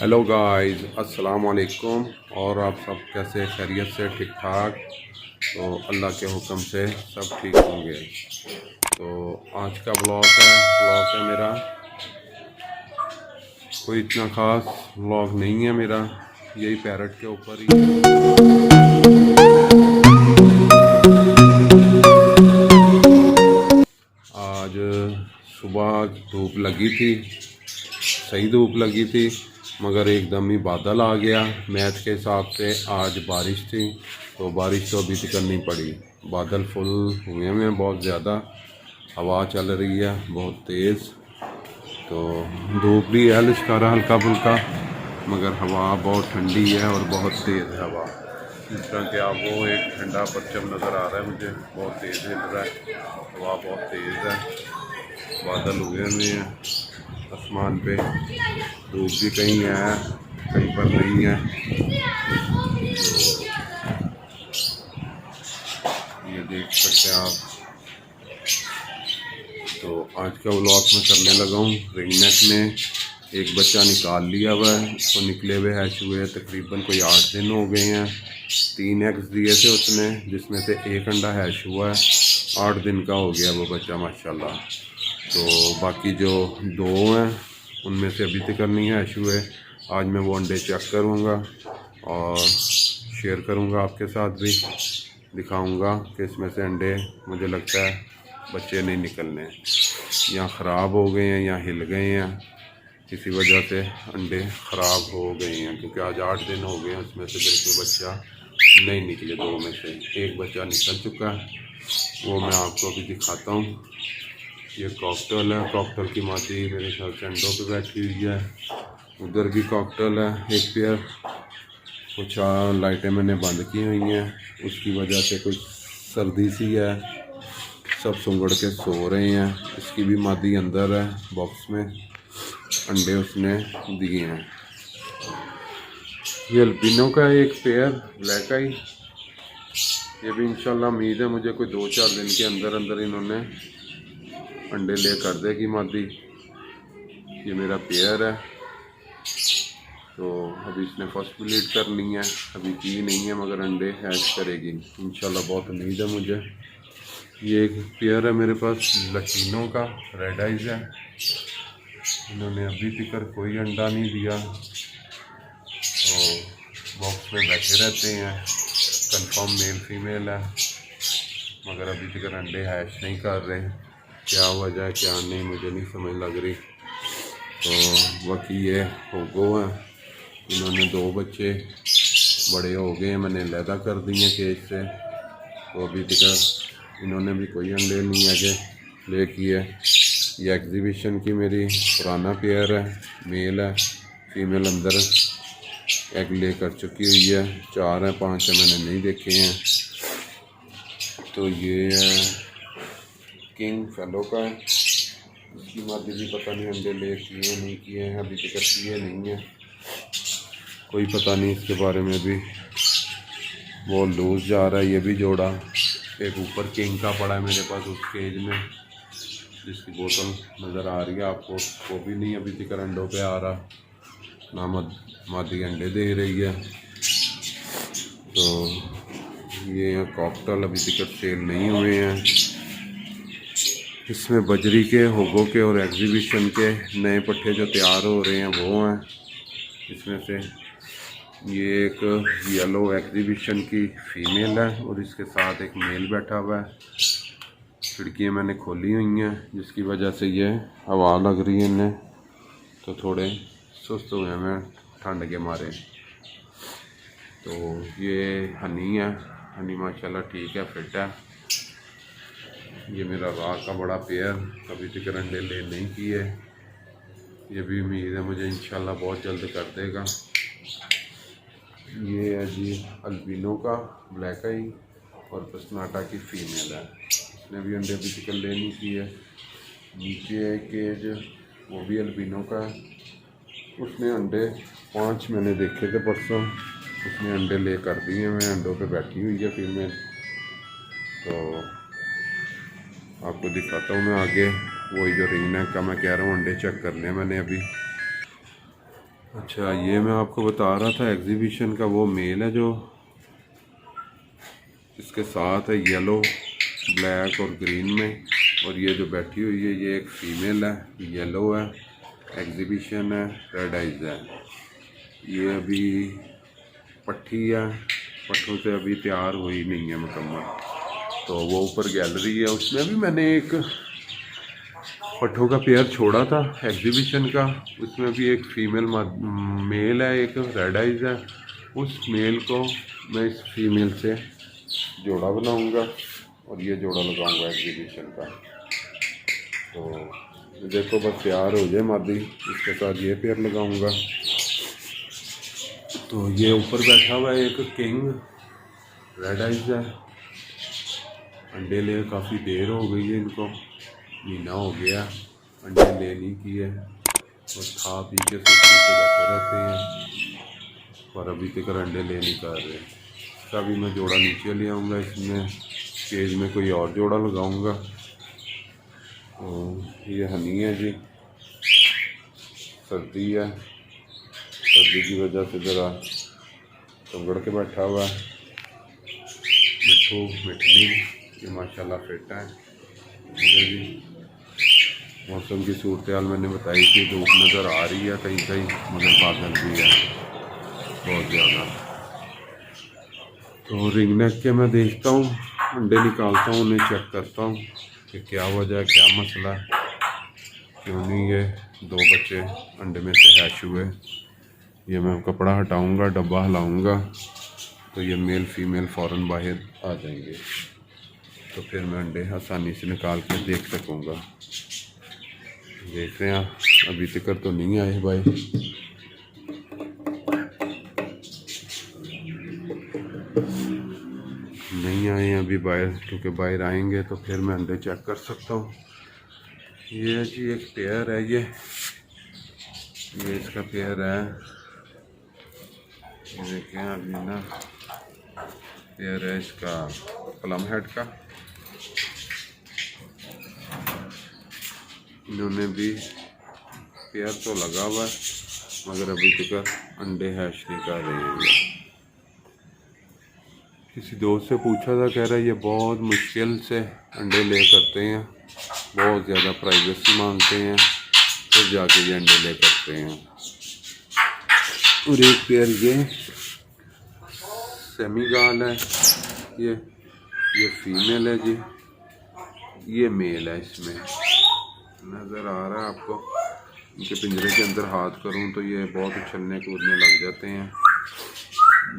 Hello guys, अस्सलाम वालेकुम। और आप सब कैसे, खैरियत से, ठीक ठाक? तो अल्लाह के हुक्म से सब ठीक होंगे। तो आज का ब्लॉग है मेरा। कोई इतना ख़ास ब्लॉग नहीं है मेरा, यही पैरट के ऊपर ही। आज सुबह धूप लगी थी, सही धूप लगी थी, मगर एकदम ही बादल आ गया। मैथ के हिसाब से आज बारिश थी, तो बारिश तो अभी तक नहीं पड़ी। बादल फुल हुए हैं, बहुत ज़्यादा हवा चल रही है, बहुत तेज़। तो धूप भी है लिशकारा हल्का फुल्का, मगर हवा बहुत ठंडी है और बहुत तेज़ है हवा। जिस तरह के आप वो एक ठंडा परचम नज़र आ रहा है मुझे, बहुत तेज़ हिल रहा है, हवा बहुत तेज़ है, बादल हुए हुए हैं आसमान पे, धूप भी कहीं है कहीं पर नहीं है। तो ये देख सकते हैं आप। तो आज का व्लॉग मैं करने लगा हूँ। रिंग नेक ने एक बच्चा निकाल लिया हुआ है, उसको निकले हुए हैच हुए तकरीबन कोई 8 दिन हो गए हैं। 3 एग्स दिए थे उसने, जिसमें से एक अंडा हैच हुआ है। 8 दिन का हो गया वो बच्चा माशाल्लाह। तो बाकी जो 2 हैं उनमें से अभी तक नहीं हैच हुए। आज मैं वो अंडे चेक करूँगा और शेयर करूँगा आपके साथ भी, दिखाऊँगा कि इसमें से अंडे मुझे लगता है बच्चे नहीं निकलने, या ख़राब हो गए हैं या हिल गए हैं, किसी वजह से अंडे ख़राब हो गए हैं। क्योंकि आज 8 दिन हो गए हैं, उसमें से बिल्कुल बच्चा नहीं निकले। 2 में से एक बच्चा निकल चुका है, वो मैं आपको अभी दिखाता हूँ। ये कॉकटेल है, कॉकटेल की मादी मेरे ख्याल से अंडों पे बैठी हुई है। उधर भी कॉकटेल है एक पेयर। कुछ लाइटें मैंने बंद की हुई हैं, उसकी वजह से कुछ सर्दी सी है, सब सुंगड़ के सो रहे हैं। इसकी भी मादी अंदर है बॉक्स में, अंडे उसने दिए हैं। ये अल्बिनो का एक पेयर ब्लैक आई, ये भी इंशाल्लाह उम्मीद है मुझे कोई 2-4 दिन के अंदर अंदर इन्होंने अंडे ले कर देगी मादी। ये मेरा पेयर है। तो अभी इसने फर्स्ट ब्लीड करनी है, अभी की नहीं है, मगर अंडे हैच करेगी इंशाल्लाह, बहुत उम्मीद है मुझे। ये एक पेयर है मेरे पास लटीनों का, रेड आइज है। इन्होंने अभी तक कोई अंडा नहीं दिया, तो बॉक्स में बैठे रहते हैं। कंफर्म मेल फीमेल है, मगर अभी तक अंडे हैच नहीं कर रहे। क्या वजह है क्या नहीं मुझे नहीं समझ लग रही। तो बाकी ये होगो हैं, इन्होंने 2 बच्चे बड़े हो गए हैं, मैंने अलहदा कर दिए केज से। तो अभी तक इन्होंने भी कोई अंडे नहीं आगे ले किए। ये एग्जीबिशन की मेरी पुराना पेयर है, मेल है, फीमेल अंदर एग ले कर चुकी हुई है। 4 हैं 5 है मैंने नहीं देखे हैं। तो ये है किंग फेलो का है, इसकी मादी भी पता नहीं अंडे ले किए नहीं किए हैं, अभी तक किए नहीं है, कोई पता नहीं इसके बारे में भी। वो लूज़ जा रहा है। ये भी जोड़ा एक ऊपर किंग का पड़ा है मेरे पास उस केज में, जिसकी बोतल नज़र आ रही है आपको, वो भी नहीं अभी तक अंडों पे आ रहा, ना मादी अंडे दे रही है। तो ये कॉकटेल अभी तक सेल नहीं हुए हैं। इसमें बजरी के, होगो के और एग्जीबिशन के नए पट्टे जो तैयार हो रहे हैं वो हैं। इसमें से ये एक येलो एग्जीबिशन की फ़ीमेल है और इसके साथ एक मेल बैठा हुआ है। खिड़कियाँ मैंने खोली हुई हैं, जिसकी वजह से ये हवा लग रही है इन्हें, तो थोड़े सुस्त हुए हैं मैं ठंड के मारे। तो ये हनी है, हनी माशाल्लाह ठीक है, फिट है। ये मेरा राह का बड़ा पेयर, अभी तक अंडे ले नहीं किए, ये भी उम्मीद है मुझे इंशाल्लाह बहुत जल्द कर देगा। ये है जी अल्बिनो का ब्लैक आई और पसनाटा की फ़ीमेल है, इसने भी अंडे अभी तक ले नहीं किए। नीचे है केज, वो भी अल्बिनो का है, उसने अंडे 5 मैंने देखे थे परसों, उसने अंडे ले कर दिए, मैं अंडों पे बैठी हुई है फीमेल। तो आपको दिखाता हूँ मैं आगे, वही जो रिंग नेक का मैं कह रहा हूँ अंडे चेक करने मैंने अभी। अच्छा, ये मैं आपको बता रहा था एग्जीबिशन का वो मेल है जो इसके साथ है, येलो ब्लैक और ग्रीन में। और ये जो बैठी हुई है ये एक फ़ीमेल है, येलो है, एग्जीबिशन है, रेड आइज है। ये अभी पट्टी है, पट्टों से अभी तैयार हुई नहीं है मुकम्मल। तो वो ऊपर गैलरी है, उसमें भी मैंने एक पट्ठों का पेयर छोड़ा था एग्जीबिशन का। उसमें भी एक फ़ीमेल मेल है, एक रेड आइज है। उस मेल को मैं इस फीमेल से जोड़ा बनाऊंगा और ये जोड़ा लगाऊंगा एग्जीबिशन का। तो देखो बस तैयार हो जाए मादी, इसके साथ ये पेयर लगाऊंगा। तो ये ऊपर बैठा हुआ है एक किंग रेड आइज है। अंडे ले काफ़ी देर हो गई है, इनको महीना हो गया अंडे ले नहीं किए और खा पी के सुस्ती से बैठे रहते हैं, पर अभी तक अंडे ले नहीं कर रहे। इसका भी मैं जोड़ा नीचे ले आऊँगा, इसमें केज में कोई और जोड़ा लगाऊंगा। तो ये हनी है जी, सर्दी है, सर्दी की वजह से ज़रा चंगड़ के बैठा हुआ है। मिठू मिठनी ये माशाल्लाह फिट है जी। मौसम की सूरत हाल मैंने बताई कि धूप नज़र आ रही है कहीं कहीं, मगर बादल भी है बहुत ज़्यादा। तो रिंग नेक के मैं देखता हूँ, अंडे निकालता हूँ, उन्हें चेक करता हूँ कि क्या वजह है, क्या मसला है, क्यों नहीं ये दो बच्चे अंडे में से हैश हुए। ये मैं कपड़ा हटाऊँगा, डब्बा हिलाऊँगा तो ये मेल फीमेल फ़ौरन बाहर आ जाएंगे। तो फिर मैं अंडे आसानी से निकाल के देख सकूँगा। देख रहे हैं अभी तक तो नहीं आए भाई, नहीं आए हैं अभी बाहर, क्योंकि बाहर आएंगे तो फिर मैं अंडे चेक कर सकता हूँ। ये जी एक पेयर है, ये इसका पेयर है, ये देखें अभी ना पेयर है इसका प्लम हेड का। इन्होंने भी पेयर तो लगा हुआ है मगर अभी तक अंडे हैश नहीं कर रहे हैं। किसी दोस्त से पूछा था, कह रहा है ये बहुत मुश्किल से अंडे ले करते हैं, बहुत ज़्यादा प्राइवेसी मांगते हैं, फिर जाके ये अंडे ले करते हैं। और एक पेयर ये सेमीगाल है, ये फीमेल है जी, ये मेल है। इसमें नज़र आ रहा है आपको, इनके पिंजरे के अंदर हाथ करूं तो ये बहुत उछलने कूदने लग जाते हैं।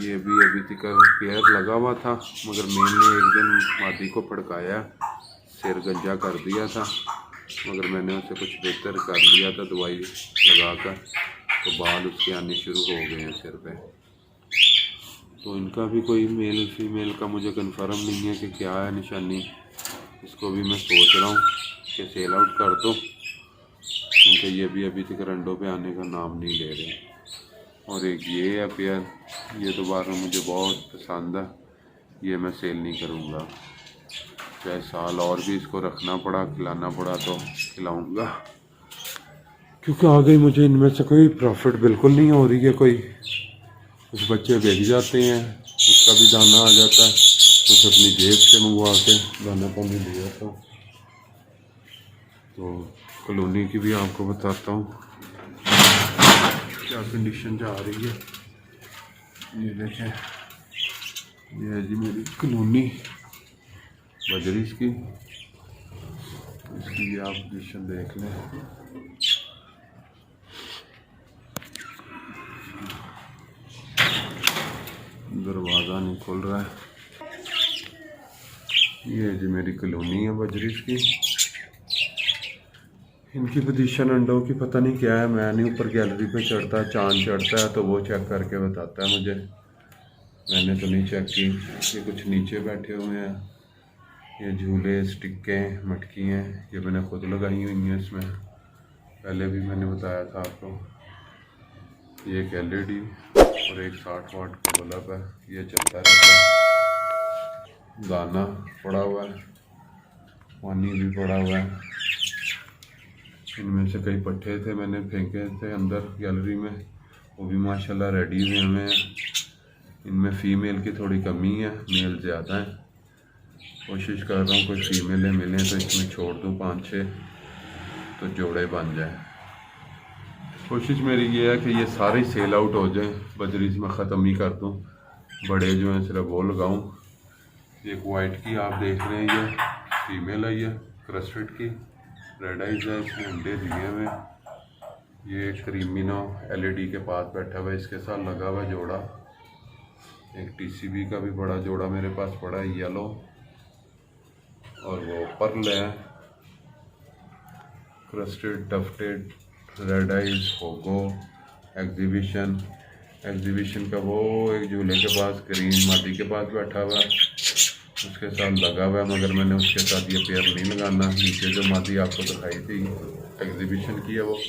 ये भी अभी तक पेयर लगा हुआ था मगर मेल ने एक दिन मादी को फड़काया, सिर गंजा कर दिया था, मगर मैंने उसे कुछ बेहतर कर लिया था दवाई लगाकर, तो बाल उसके आने शुरू हो गए हैं सिर पे। तो इनका भी कोई मेल फीमेल का मुझे कंफर्म नहीं है कि क्या है निशानी। इसको भी मैं सोच रहा हूँ कि सेल आउट कर दूँ, क्योंकि ये भी अभी तक अंडों पे आने का नाम नहीं ले रहे। और एक ये है पेयर, ये दोबारा मुझे बहुत पसंद है, ये मैं सेल नहीं करूँगा, चाहे साल और भी इसको रखना पड़ा, खिलाना पड़ा तो खिलाऊँगा, क्योंकि आगे मुझे इनमें से कोई प्रॉफिट बिल्कुल नहीं हो रही है। कोई कुछ बच्चे बेच जाते हैं, उसका भी दाना आ जाता है, कुछ अपनी जेब से मंगवा के दाना पानी दिया था। तो कॉलोनी की भी आपको बताता हूँ क्या कंडीशन जा रही है। ये देखें, ये है जी मेरी कॉलोनी बजरीस की, इसकी भी आप कंडीशन देख लें। दरवाज़ा नहीं खुल रहा है। ये जी मेरी कॉलोनी है बजरीस की। इनकी पोजीशन अंडों की पता नहीं क्या है, मैं नहीं ऊपर गैलरी पे चढ़ता, चांद चढ़ता है तो वो चेक करके बताता है मुझे, मैंने तो नहीं चेक की। ये कुछ नीचे बैठे हुए हैं, ये झूले स्टिकें मटकी हैं, ये मैंने खुद लगाई हुई हैं इसमें, पहले भी मैंने बताया था आपको। ये एक LED और एक 60 वाट का बल्ब है, ये चलता रहता है। दाना पड़ा हुआ है, पानी भी पड़ा हुआ है। इनमें से कई पट्टे थे मैंने फेंके थे अंदर गैलरी में, वो भी माशाल्लाह रेडी हुए हमें। इनमें फ़ीमेल की थोड़ी कमी है, मेल ज़्यादा है। कोशिश कर रहा हूँ कोई फीमेलें मिलें तो इसमें छोड़ दूँ 5-6, तो जोड़े बन जाए। कोशिश मेरी ये है कि ये सारे सेल आउट हो जाएं, बजरीज में ख़त्म ही कर दूँ, बड़े जो हैं सिर्फ वो लगाऊँ। एक वाइट की आप देख रहे हैं, ये फीमेल है, ये क्रस्टेड की रेड आइज है, इसमें अंडे दिए हुए। ये क्रीमिनो LED के पास बैठा हुआ है, इसके साथ लगा हुआ जोड़ा। एक TCB का भी बड़ा जोड़ा मेरे पास पड़ा है येलो, और वो पर्ल है, क्रस्टेड डफटेड रेड आइज होगो एग्जीबिशन का वो एक झूले के पास ग्रीन मादी के पास बैठा हुआ है, उसके साथ लगा हुआ है, मगर मैंने उसके साथ ये पेयर नहीं लगाना। नीचे जो मादी आपको दिखाई थी एग्जीबिशन की है, वो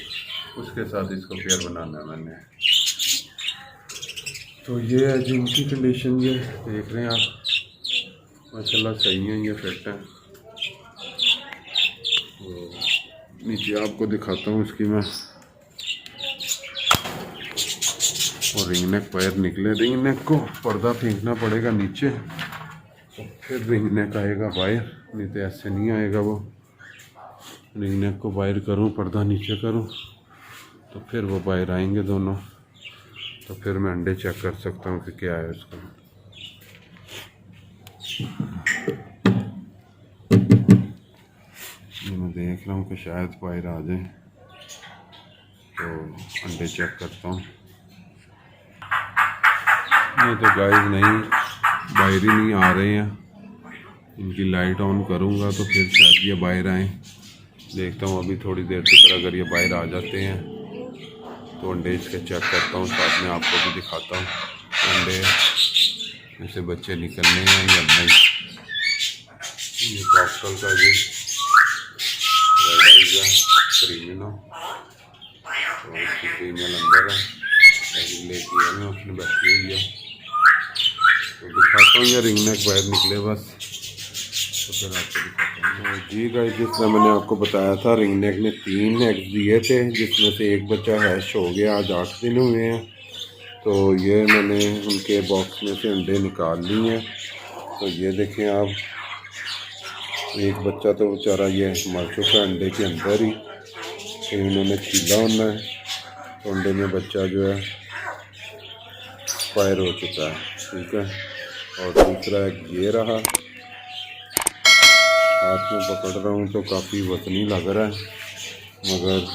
उसके साथ इसको पेयर बनाना है मैंने। तो ये है जिनकी कंडीशन, ये देख रहे हैं आप, माशाल्लाह सही है, ये फिट है। नीचे आपको दिखाता हूँ इसकी मैं, और रिंग नेक पैर निकले। रिंग नेक को पर्दा फेंकना पड़ेगा नीचे, तो फिर रिंग नेक आएगा बाहर, नहीं तो ऐसे नहीं आएगा वो। रिंग नेक को बाहर करूँ, पर्दा नीचे करूँ, तो फिर वो बाहर आएंगे दोनों, तो फिर मैं अंडे चेक कर सकता हूँ कि क्या है उसका। मैं देख रहा हूँ कि शायद बाहर आ जाए, तो अंडे चेक करता हूँ। नहीं तो गाइस नहीं, बाहर ही नहीं आ रहे हैं। इनकी लाइट ऑन करूँगा तो फिर शायद ये बाहर आए। देखता हूँ अभी थोड़ी देर तक, अगर ये बाहर आ जाते हैं तो अंडे इसके चेक करता हूँ, साथ में आपको भी दिखाता हूँ अंडे में से बच्चे निकलने हैं या नहीं। ये कॉकटेल का भी क्रीमिनो, तो इसकी फीमेल अंदर है, लेके है, मैं उसने बैठी हुई है, तो दिखाता हूँ। ये रिंग नेक बाहर निकले बस, तो फिर आपको दिखाता हूँ। जी गाइस, जिस तरह मैंने आपको बताया था, रिंग नेक ने 3 एग्स दिए थे, जिसमें से एक बच्चा हैश हो गया, आज 8 दिन हुए हैं। तो ये मैंने उनके बॉक्स में से अंडे निकाल लिए हैं। तो ये देखें आप, एक बच्चा तो बेचारा ये मर चुका है अंडे के अंदर ही, तो इन्होंने छीला होना है, तो अंडे में बच्चा जो है फायर हो चुका है, ठीक है। और दूसरा ये रहा, हाथ में पकड़ रहा हूँ तो काफ़ी वजनी लग रहा है, मगर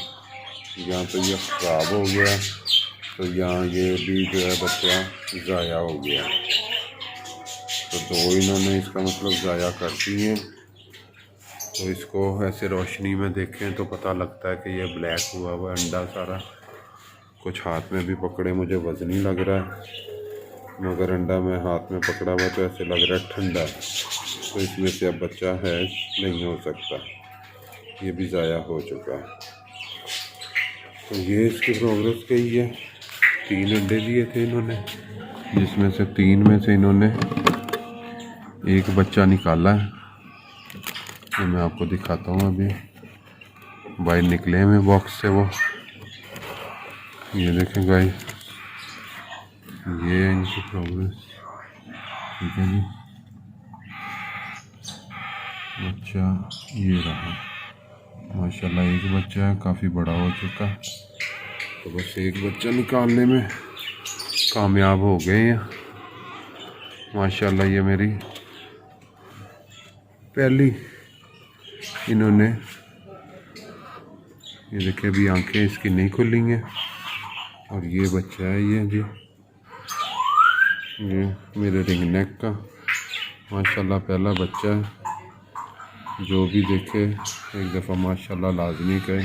यहाँ तो ये ख़राब हो गया, तो यहाँ ये भी जो है बच्चा ज़ाया हो गया। तो 2 इन्होंने इसका मतलब ज़ाया कर दी हैं। तो इसको ऐसे रोशनी में देखें तो पता लगता है कि ये ब्लैक हुआ हुआ अंडा सारा। कुछ हाथ में भी पकड़े, मुझे वजनी लग रहा है, मगर अंडा में हाथ में पकड़ा हुआ तो ऐसे लग रहा है ठंडा, तो इसमें से अब बच्चा हैश नहीं हो सकता, ये भी ज़ाया हो चुका है। तो ये इसकी प्रोग्रेस गई है। 3 अंडे दिए थे इन्होंने, जिसमें से 3 में से इन्होंने एक बच्चा निकाला है, तो मैं आपको दिखाता हूँ। अभी बाहर निकले हैं बॉक्स से वो, ये देखें गाइस, ये है इनकी प्रोग्रेस, ठीक है जी। बच्चा ये रहा, माशाल्लाह एक बच्चा है, काफ़ी बड़ा हो चुका, तो बस एक बच्चा निकालने में कामयाब हो गए हैं माशाल्लाह। ये मेरी पहली, इन्होंने ये देखिए अभी आंखें इसकी नहीं खुली हैं, और ये बच्चा है ये जी, ये मेरे रिंग नेक का माशाल्लाह पहला बच्चा है। जो भी देखे एक दफ़ा माशाल्लाह लाजमी कहे,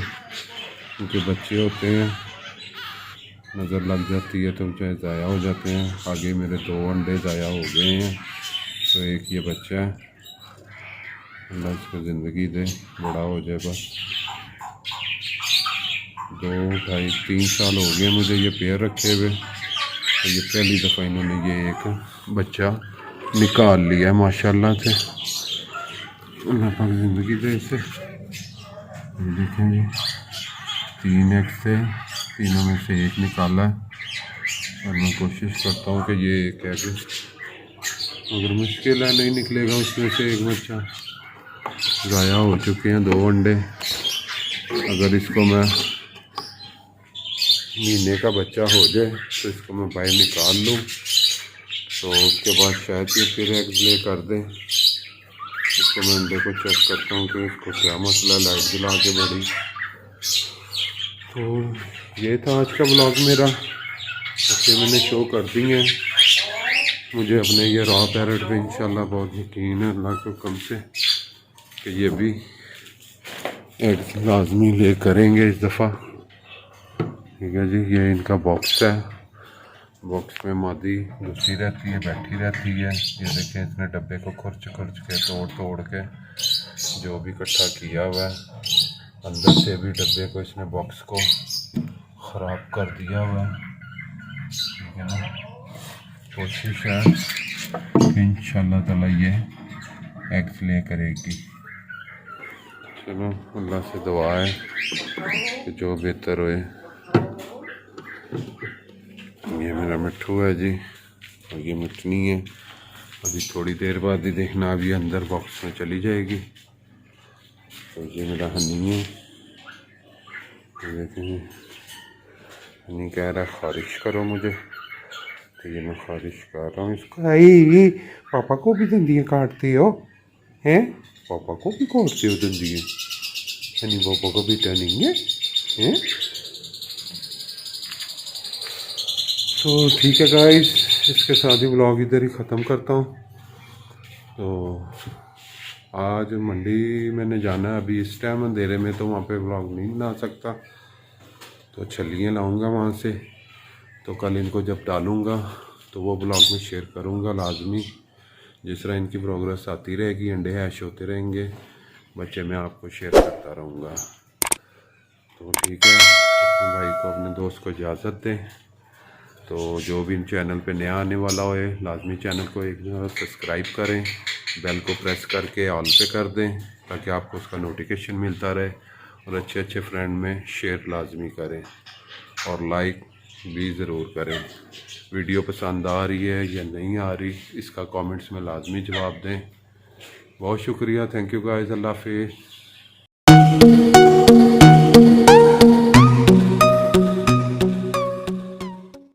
क्योंकि बच्चे होते हैं नज़र लग जाती है तो चाहे ज़ाया हो जाते हैं। आगे मेरे 2 अंडे ज़ाया हो गए हैं, तो एक ये बच्चा है, अल्लाह इसको ज़िंदगी दे, बड़ा हो जाए बस। 2, 2.5, 3 साल हो गए मुझे ये पेयर रखे हुए, तो ये पहली दफ़ा इन्होंने ये एक बच्चा निकाल लिया है माशाल्लाह से। अल्लाह पाक ज़िंदगी दे इसे। ये देखें जी, 3 एग से, तीनों में से एक निकाला है। और मैं कोशिश करता हूँ कि ये एक एग, अगर मुश्किल है नहीं निकलेगा उसमें से एक बच्चा, ज़ाया हो चुके हैं 2 अंडे। अगर इसको मैं महीने का बच्चा हो जाए तो इसको मैं बाहर निकाल लूँ, तो उसके बाद शायद ये फिर एग्स ले कर दें। इसको मैं अंडे को चेक करता हूँ कि इसको क्या मसला, लाइट जला के बड़ी। तो ये था आज का ब्लॉग मेरा, ऐसे मैंने शो कर दी है। मुझे अपने ये रॉ पैरट पे इंशाल्लाह बहुत यकीन है अल्लाह के हुक्म से कि ये भी एग्स लाजमी ले करेंगे इस दफ़ा। ठीक है जी, ये इनका बॉक्स है, बॉक्स में मादी घुसी रहती है, बैठी रहती है। ये देखें इसने डब्बे को खुरच खुरच के तोड़ के जो भी इकट्ठा किया हुआ है, अंदर से भी डब्बे को इसने बॉक्स को ख़राब कर दिया हुआ है। ठीक है ना, कोशिश है कि इंशाल्लाह ताला ये एग्स ले करेगी। चलो अल्लाह से दुआ है कि जो बेहतर होए। ये मेरा मिट्ठू है जी, और ये मिठनी है। अभी थोड़ी देर बाद ही देखना, अभी अंदर बॉक्स में चली जाएगी। तो ये मेरा हनी है, देखें हनी कह रहा है खारिश करो मुझे, तो ये मैं खारिश कर रहा हूँ इसको। आई पापा को भी दंदियाँ काटते हो हैं, पापा को भी काटते हो दंदियाँ, हनी पापा को भी टर्निंग है हैं। तो ठीक है गाइस, इसके साथ ही ब्लॉग इधर ही ख़त्म करता हूँ। तो आज मंडी मैंने जाना है, अभी इस टाइम अंधेरे में तो वहाँ पे ब्लॉग नहीं बना सकता, तो छलियाँ लाऊंगा वहाँ से। तो कल इनको जब डालूँगा तो वो ब्लॉग में शेयर करूँगा लाजमी। जिस तरह इनकी प्रोग्रेस आती रहेगी, अंडे हैश होते रहेंगे, बच्चे मैं आपको शेयर करता रहूँगा। तो ठीक है, अपने भाई को, अपने दोस्त को इजाज़त दें। तो जो भी इन चैनल पे नया आने वाला हो लाजमी चैनल को एक सब्सक्राइब करें, बेल को प्रेस करके ऑल पे कर दें ताकि आपको उसका नोटिफिकेशन मिलता रहे, और अच्छे अच्छे फ्रेंड में शेयर लाजमी करें और लाइक भी ज़रूर करें। वीडियो पसंद आ रही है या नहीं आ रही, इसका कमेंट्स में लाजमी जवाब दें। बहुत शुक्रिया, थैंक यू गाइस, अल्लाह हाफिज़।